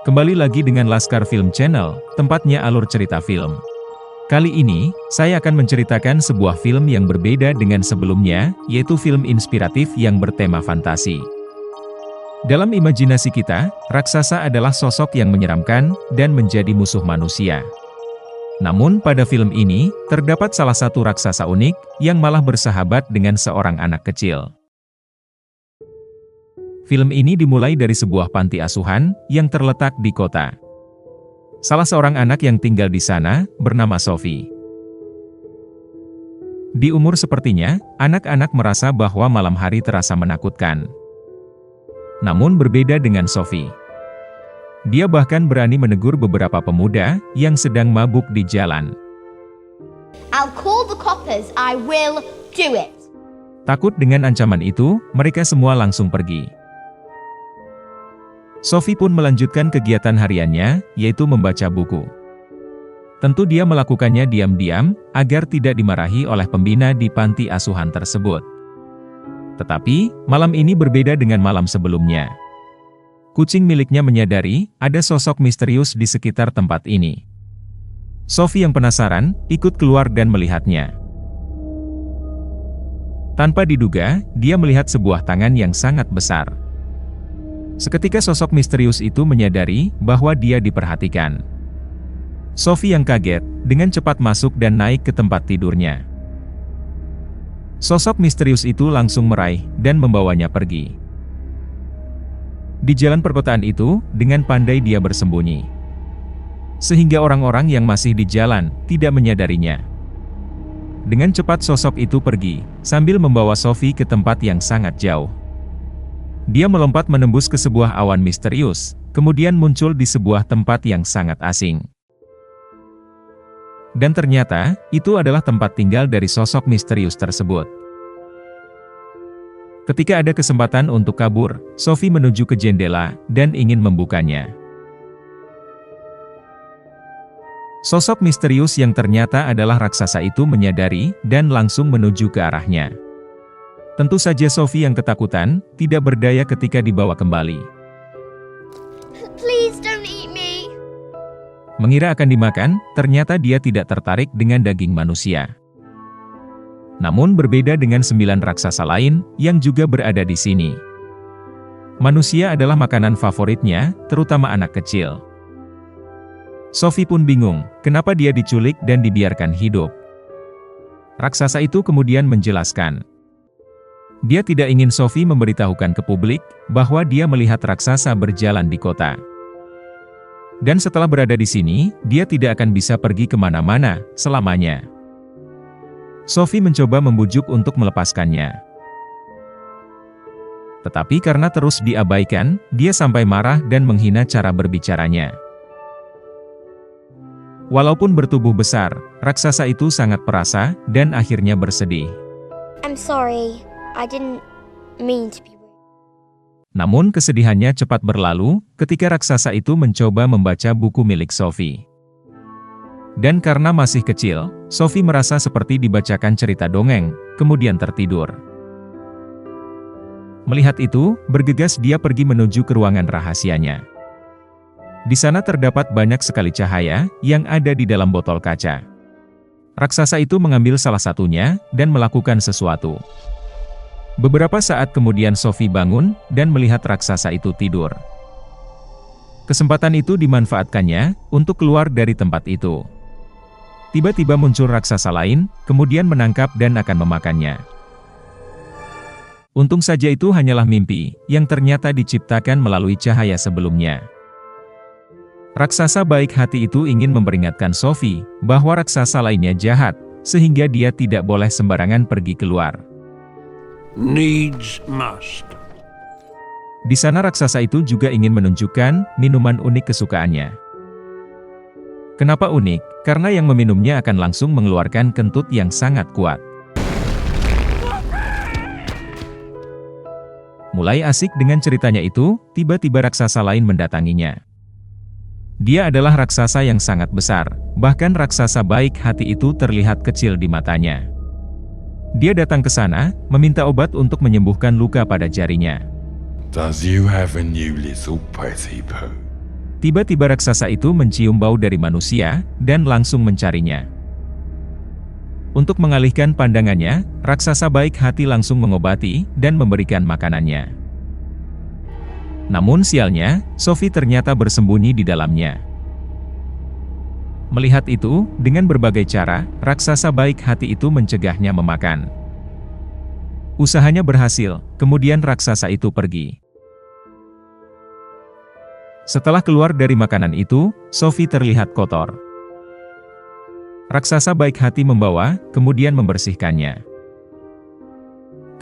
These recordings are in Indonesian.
Kembali lagi dengan Laskar Film Channel, tempatnya alur cerita film. Kali ini, saya akan menceritakan sebuah film yang berbeda dengan sebelumnya, yaitu film inspiratif yang bertema fantasi. Dalam imajinasi kita, raksasa adalah sosok yang menyeramkan dan menjadi musuh manusia. Namun pada film ini, terdapat salah satu raksasa unik yang malah bersahabat dengan seorang anak kecil. Film ini dimulai dari sebuah panti asuhan yang terletak di kota. Salah seorang anak yang tinggal di sana bernama Sophie. Di umur sepertinya, anak-anak merasa bahwa malam hari terasa menakutkan. Namun berbeda dengan Sophie. Dia bahkan berani menegur beberapa pemuda yang sedang mabuk di jalan. I'll call the coppers, I will do it. Takut dengan ancaman itu, mereka semua langsung pergi. Sophie pun melanjutkan kegiatan hariannya, yaitu membaca buku. Tentu dia melakukannya diam-diam, agar tidak dimarahi oleh pembina di panti asuhan tersebut. Tetapi, malam ini berbeda dengan malam sebelumnya. Kucing miliknya menyadari, ada sosok misterius di sekitar tempat ini. Sophie yang penasaran, ikut keluar dan melihatnya. Tanpa diduga, dia melihat sebuah tangan yang sangat besar. Seketika sosok misterius itu menyadari bahwa dia diperhatikan. Sophie yang kaget, dengan cepat masuk dan naik ke tempat tidurnya. Sosok misterius itu langsung meraih dan membawanya pergi. Di jalan perkotaan itu, dengan pandai dia bersembunyi. Sehingga orang-orang yang masih di jalan, tidak menyadarinya. Dengan cepat sosok itu pergi, sambil membawa Sophie ke tempat yang sangat jauh. Dia melompat menembus ke sebuah awan misterius, kemudian muncul di sebuah tempat yang sangat asing. Dan ternyata, itu adalah tempat tinggal dari sosok misterius tersebut. Ketika ada kesempatan untuk kabur, Sophie menuju ke jendela, dan ingin membukanya. Sosok misterius yang ternyata adalah raksasa itu menyadari, dan langsung menuju ke arahnya. Tentu saja Sophie yang ketakutan, tidak berdaya ketika dibawa kembali. Please don't eat me. Mengira akan dimakan, ternyata dia tidak tertarik dengan daging manusia. Namun berbeda dengan 9 raksasa lain, yang juga berada di sini. Manusia adalah makanan favoritnya, terutama anak kecil. Sophie pun bingung, kenapa dia diculik dan dibiarkan hidup. Raksasa itu kemudian menjelaskan. Dia tidak ingin Sophie memberitahukan ke publik, bahwa dia melihat raksasa berjalan di kota. Dan setelah berada di sini, dia tidak akan bisa pergi kemana-mana, selamanya. Sophie mencoba membujuk untuk melepaskannya. Tetapi karena terus diabaikan, dia sampai marah dan menghina cara berbicaranya. Walaupun bertubuh besar, raksasa itu sangat perasa, dan akhirnya bersedih. I'm sorry. I didn't mean to be rude. Namun kesedihannya cepat berlalu, ketika raksasa itu mencoba membaca buku milik Sophie. Dan karena masih kecil, Sophie merasa seperti dibacakan cerita dongeng, kemudian tertidur. Melihat itu, bergegas dia pergi menuju ke ruangan rahasianya. Di sana terdapat banyak sekali cahaya, yang ada di dalam botol kaca. Raksasa itu mengambil salah satunya, dan melakukan sesuatu. Beberapa saat kemudian Sophie bangun, dan melihat raksasa itu tidur. Kesempatan itu dimanfaatkannya, untuk keluar dari tempat itu. Tiba-tiba muncul raksasa lain, kemudian menangkap dan akan memakannya. Untung saja itu hanyalah mimpi, yang ternyata diciptakan melalui cahaya sebelumnya. Raksasa baik hati itu ingin memperingatkan Sophie, bahwa raksasa lainnya jahat, sehingga dia tidak boleh sembarangan pergi keluar. Needs must. Di sana raksasa itu juga ingin menunjukkan minuman unik kesukaannya. Kenapa unik? Karena yang meminumnya akan langsung mengeluarkan kentut yang sangat kuat. Mulai asik dengan ceritanya itu, tiba-tiba raksasa lain mendatanginya. Dia adalah raksasa yang sangat besar, bahkan raksasa baik hati itu terlihat kecil di matanya. Dia datang ke sana, meminta obat untuk menyembuhkan luka pada jarinya. Does you have a new little petty poo? Tiba-tiba raksasa itu mencium bau dari manusia, dan langsung mencarinya. Untuk mengalihkan pandangannya, raksasa baik hati langsung mengobati, dan memberikan makanannya. Namun sialnya, Sophie ternyata bersembunyi di dalamnya. Melihat itu, dengan berbagai cara, raksasa baik hati itu mencegahnya memakan. Usahanya berhasil, kemudian raksasa itu pergi. Setelah keluar dari makanan itu, Sophie terlihat kotor. Raksasa baik hati membawa, kemudian membersihkannya.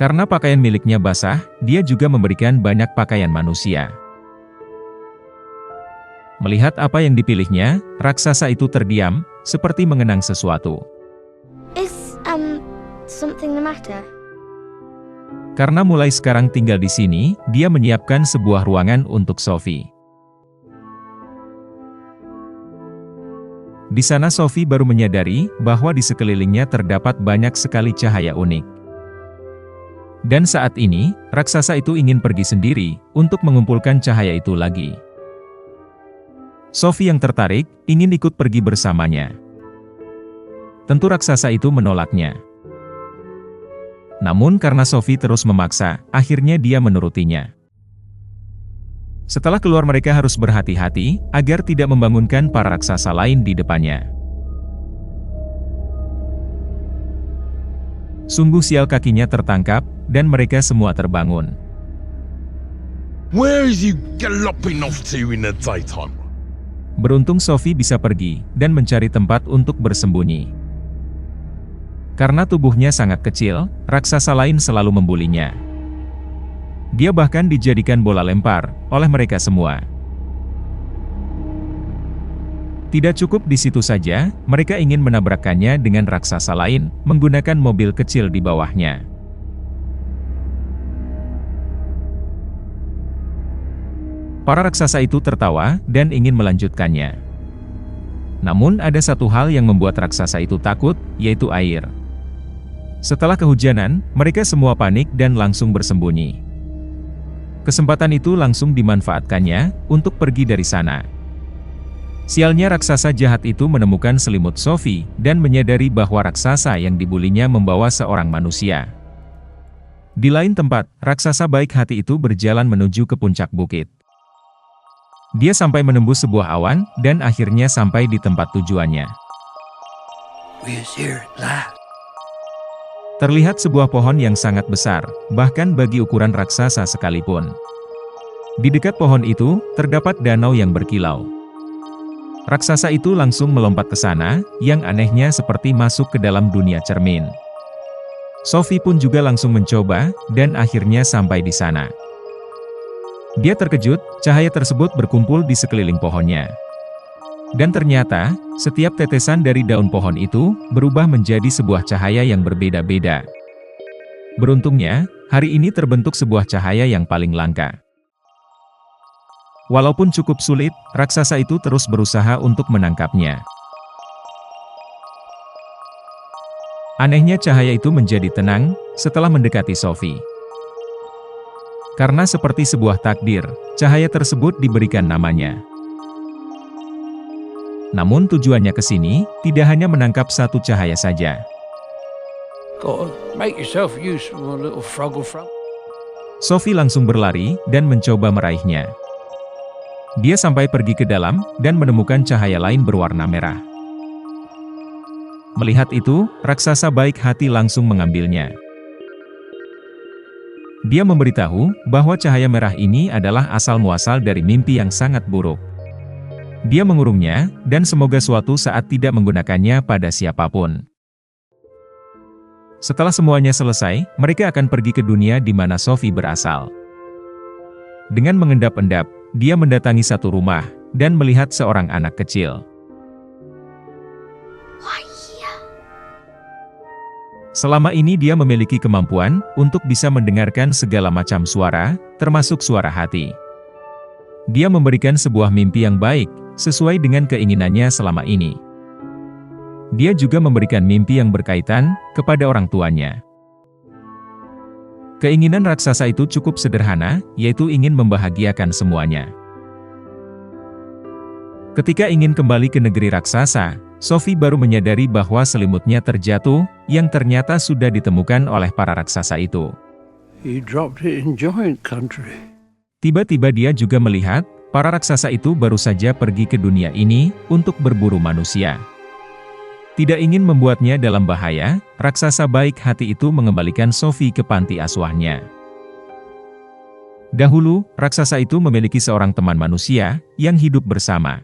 Karena pakaian miliknya basah, dia juga memberikan banyak pakaian manusia. Melihat apa yang dipilihnya, raksasa itu terdiam, seperti mengenang sesuatu. Is, something the matter? Karena mulai sekarang tinggal di sini, dia menyiapkan sebuah ruangan untuk Sophie. Di sana Sophie baru menyadari bahwa di sekelilingnya terdapat banyak sekali cahaya unik. Dan saat ini, raksasa itu ingin pergi sendiri untuk mengumpulkan cahaya itu lagi. Sophie yang tertarik, ingin ikut pergi bersamanya. Tentu raksasa itu menolaknya. Namun karena Sophie terus memaksa, akhirnya dia menurutinya. Setelah keluar mereka harus berhati-hati, agar tidak membangunkan para raksasa lain di depannya. Sungguh sial kakinya tertangkap, dan mereka semua terbangun. Where is you galloping off to in the daytime? Beruntung Sophie bisa pergi, dan mencari tempat untuk bersembunyi. Karena tubuhnya sangat kecil, raksasa lain selalu membulinya. Dia bahkan dijadikan bola lempar oleh mereka semua. Tidak cukup di situ saja, mereka ingin menabrakkannya dengan raksasa lain, menggunakan mobil kecil di bawahnya. Para raksasa itu tertawa, dan ingin melanjutkannya. Namun ada satu hal yang membuat raksasa itu takut, yaitu air. Setelah kehujanan, mereka semua panik dan langsung bersembunyi. Kesempatan itu langsung dimanfaatkannya, untuk pergi dari sana. Sialnya raksasa jahat itu menemukan selimut Sophie, dan menyadari bahwa raksasa yang dibulinya membawa seorang manusia. Di lain tempat, raksasa baik hati itu berjalan menuju ke puncak bukit. Dia sampai menembus sebuah awan, dan akhirnya sampai di tempat tujuannya. Terlihat sebuah pohon yang sangat besar, bahkan bagi ukuran raksasa sekalipun. Di dekat pohon itu, terdapat danau yang berkilau. Raksasa itu langsung melompat ke sana, yang anehnya seperti masuk ke dalam dunia cermin. Sophie pun juga langsung mencoba, dan akhirnya sampai di sana. Dia terkejut, cahaya tersebut berkumpul di sekeliling pohonnya. Dan ternyata, setiap tetesan dari daun pohon itu, berubah menjadi sebuah cahaya yang berbeda-beda. Beruntungnya, hari ini terbentuk sebuah cahaya yang paling langka. Walaupun cukup sulit, raksasa itu terus berusaha untuk menangkapnya. Anehnya cahaya itu menjadi tenang, setelah mendekati Sophie. Karena seperti sebuah takdir, cahaya tersebut diberikan namanya. Namun tujuannya ke sini, tidak hanya menangkap satu cahaya saja. Sophie langsung berlari, dan mencoba meraihnya. Dia sampai pergi ke dalam, dan menemukan cahaya lain berwarna merah. Melihat itu, raksasa baik hati langsung mengambilnya. Dia memberitahu, bahwa cahaya merah ini adalah asal-muasal dari mimpi yang sangat buruk. Dia mengurungnya, dan semoga suatu saat tidak menggunakannya pada siapapun. Setelah semuanya selesai, mereka akan pergi ke dunia di mana Sophie berasal. Dengan mengendap-endap, dia mendatangi satu rumah, dan melihat seorang anak kecil. Selama ini dia memiliki kemampuan untuk bisa mendengarkan segala macam suara, termasuk suara hati. Dia memberikan sebuah mimpi yang baik, sesuai dengan keinginannya selama ini. Dia juga memberikan mimpi yang berkaitan kepada orang tuanya. Keinginan raksasa itu cukup sederhana, yaitu ingin membahagiakan semuanya. Ketika ingin kembali ke negeri raksasa, Sophie baru menyadari bahwa selimutnya terjatuh, yang ternyata sudah ditemukan oleh para raksasa itu. He dropped it in Giant Country. Tiba-tiba dia juga melihat, para raksasa itu baru saja pergi ke dunia ini, untuk berburu manusia. Tidak ingin membuatnya dalam bahaya, raksasa baik hati itu mengembalikan Sophie ke panti asuhannya. Dahulu, raksasa itu memiliki seorang teman manusia, yang hidup bersama.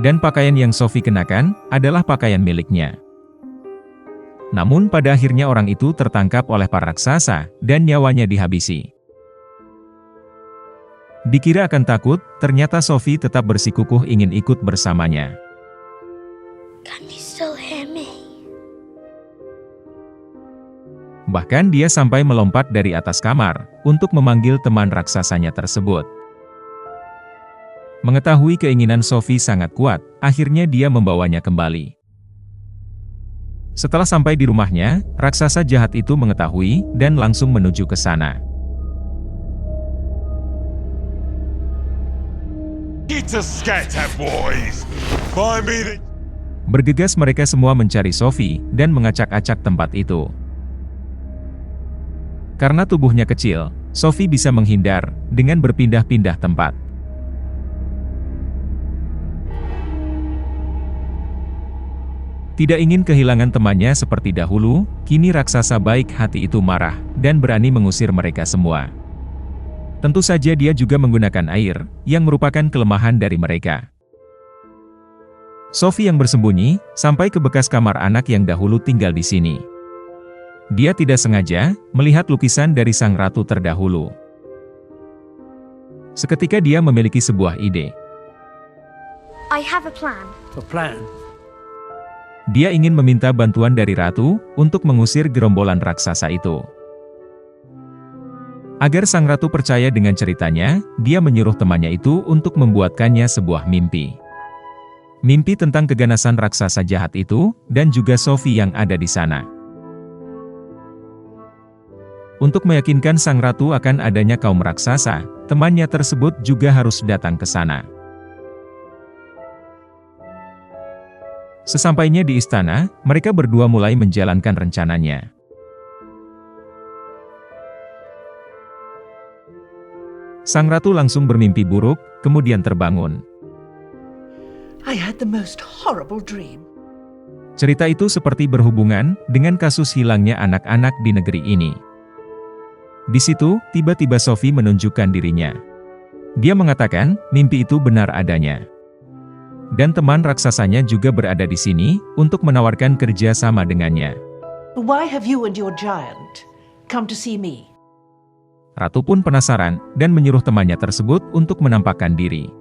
Dan pakaian yang Sophie kenakan, adalah pakaian miliknya. Namun pada akhirnya orang itu tertangkap oleh para raksasa, dan nyawanya dihabisi. Dikira akan takut, ternyata Sophie tetap bersikukuh ingin ikut bersamanya. Can you still hear me? Bahkan dia sampai melompat dari atas kamar, untuk memanggil teman raksasanya tersebut. Mengetahui keinginan Sophie sangat kuat, akhirnya dia membawanya kembali. Setelah sampai di rumahnya, raksasa jahat itu mengetahui, dan langsung menuju ke sana. Get a scatter, boys! Find me the... Bergegas mereka semua mencari Sophie, dan mengacak-acak tempat itu. Karena tubuhnya kecil, Sophie bisa menghindar, dengan berpindah-pindah tempat. Tidak ingin kehilangan temannya seperti dahulu, kini raksasa baik hati itu marah, dan berani mengusir mereka semua. Tentu saja dia juga menggunakan air, yang merupakan kelemahan dari mereka. Sophie yang bersembunyi, sampai ke bekas kamar anak yang dahulu tinggal di sini. Dia tidak sengaja, melihat lukisan dari sang ratu terdahulu. Seketika dia memiliki sebuah ide. I have a plan. A plan? Dia ingin meminta bantuan dari ratu, untuk mengusir gerombolan raksasa itu. Agar sang ratu percaya dengan ceritanya, dia menyuruh temannya itu untuk membuatkannya sebuah mimpi. Mimpi tentang keganasan raksasa jahat itu, dan juga Sophie yang ada di sana. Untuk meyakinkan sang ratu akan adanya kaum raksasa, temannya tersebut juga harus datang ke sana. Sesampainya di istana, mereka berdua mulai menjalankan rencananya. Sang ratu langsung bermimpi buruk, kemudian terbangun. I had the most horrible dream. Cerita itu seperti berhubungan dengan kasus hilangnya anak-anak di negeri ini. Di situ, tiba-tiba Sophie menunjukkan dirinya. Dia mengatakan, mimpi itu benar adanya. Dan teman raksasanya juga berada di sini, untuk menawarkan kerja sama dengannya. Why have you and your giant come to see me? Ratu pun penasaran, dan menyuruh temannya tersebut untuk menampakkan diri.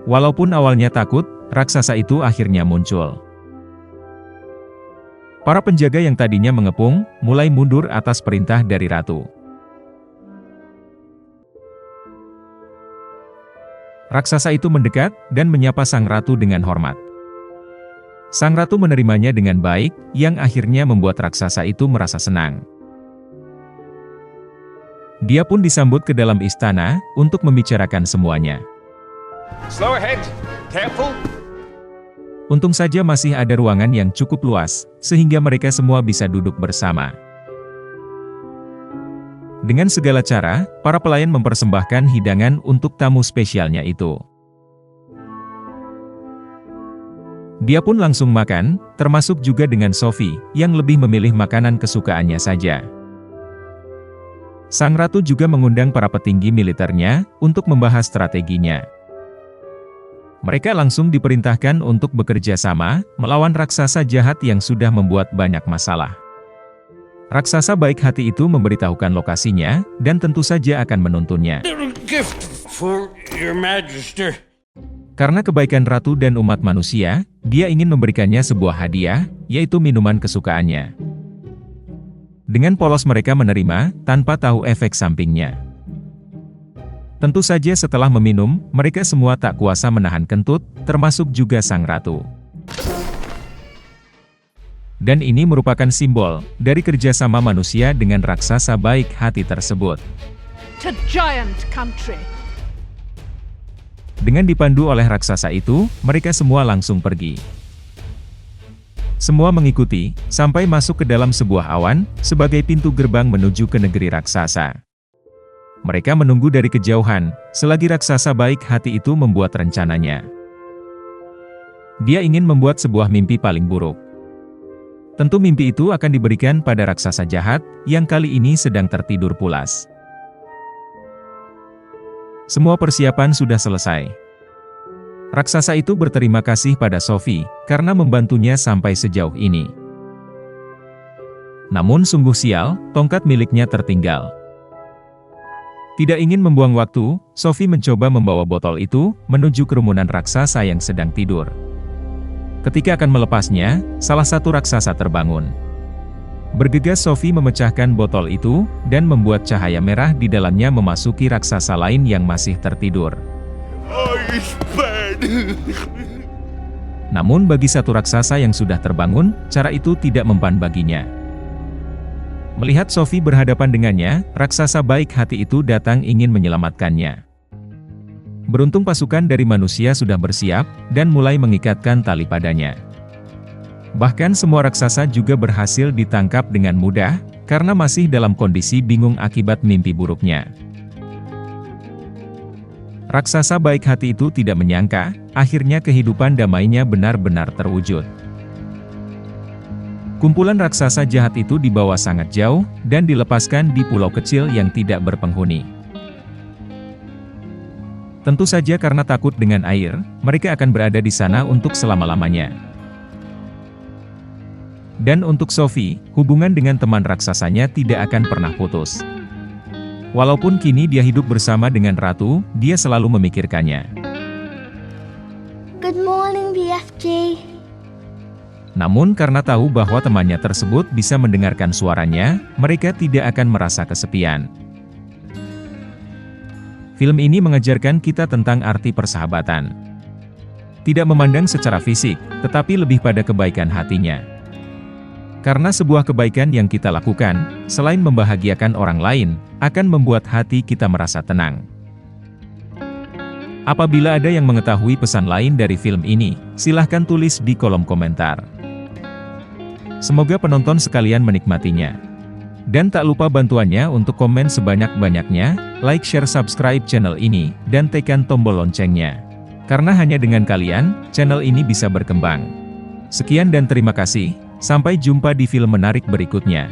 Walaupun awalnya takut, raksasa itu akhirnya muncul. Para penjaga yang tadinya mengepung, mulai mundur atas perintah dari ratu. Raksasa itu mendekat, dan menyapa sang ratu dengan hormat. Sang ratu menerimanya dengan baik, yang akhirnya membuat raksasa itu merasa senang. Dia pun disambut ke dalam istana, untuk membicarakan semuanya. Slow ahead. Careful. Untung saja masih ada ruangan yang cukup luas, sehingga mereka semua bisa duduk bersama. Dengan segala cara, para pelayan mempersembahkan hidangan untuk tamu spesialnya itu. Dia pun langsung makan, termasuk juga dengan Sophie, yang lebih memilih makanan kesukaannya saja. Sang ratu juga mengundang para petinggi militernya, untuk membahas strateginya. Mereka langsung diperintahkan untuk bekerja sama, melawan raksasa jahat yang sudah membuat banyak masalah. Raksasa baik hati itu memberitahukan lokasinya, dan tentu saja akan menuntunnya. Little gift for your majesty. Karena kebaikan ratu dan umat manusia, dia ingin memberikannya sebuah hadiah, yaitu minuman kesukaannya. Dengan polos mereka menerima, tanpa tahu efek sampingnya. Tentu saja setelah meminum, mereka semua tak kuasa menahan kentut, termasuk juga sang ratu. Dan ini merupakan simbol dari kerjasama manusia dengan raksasa baik hati tersebut. To giant country. Dengan dipandu oleh raksasa itu, mereka semua langsung pergi. Semua mengikuti, sampai masuk ke dalam sebuah awan, sebagai pintu gerbang menuju ke negeri raksasa. Mereka menunggu dari kejauhan, selagi raksasa baik hati itu membuat rencananya. Dia ingin membuat sebuah mimpi paling buruk. Tentu mimpi itu akan diberikan pada raksasa jahat, yang kali ini sedang tertidur pulas. Semua persiapan sudah selesai. Raksasa itu berterima kasih pada Sophie, karena membantunya sampai sejauh ini. Namun sungguh sial, tongkat miliknya tertinggal. Tidak ingin membuang waktu, Sophie mencoba membawa botol itu, menuju kerumunan raksasa yang sedang tidur. Ketika akan melepasnya, salah satu raksasa terbangun. Bergegas Sophie memecahkan botol itu, dan membuat cahaya merah di dalamnya memasuki raksasa lain yang masih tertidur. Namun bagi satu raksasa yang sudah terbangun, cara itu tidak mempan baginya. Melihat Sophie berhadapan dengannya, raksasa baik hati itu datang ingin menyelamatkannya. Beruntung pasukan dari manusia sudah bersiap, dan mulai mengikatkan tali padanya. Bahkan semua raksasa juga berhasil ditangkap dengan mudah, karena masih dalam kondisi bingung akibat mimpi buruknya. Raksasa baik hati itu tidak menyangka, akhirnya kehidupan damainya benar-benar terwujud. Kumpulan raksasa jahat itu dibawa sangat jauh, dan dilepaskan di pulau kecil yang tidak berpenghuni. Tentu saja karena takut dengan air, mereka akan berada di sana untuk selama-lamanya. Dan untuk Sophie, hubungan dengan teman raksasanya tidak akan pernah putus. Walaupun kini dia hidup bersama dengan ratu, dia selalu memikirkannya. Good morning, BFG. Namun karena tahu bahwa temannya tersebut bisa mendengarkan suaranya, mereka tidak akan merasa kesepian. Film ini mengajarkan kita tentang arti persahabatan. Tidak memandang secara fisik, tetapi lebih pada kebaikan hatinya. Karena sebuah kebaikan yang kita lakukan, selain membahagiakan orang lain, akan membuat hati kita merasa tenang. Apabila ada yang mengetahui pesan lain dari film ini, silahkan tulis di kolom komentar. Semoga penonton sekalian menikmatinya. Dan tak lupa bantuannya untuk komen sebanyak-banyaknya, like, share, subscribe channel ini, dan tekan tombol loncengnya. Karena hanya dengan kalian, channel ini bisa berkembang. Sekian dan terima kasih, sampai jumpa di film menarik berikutnya.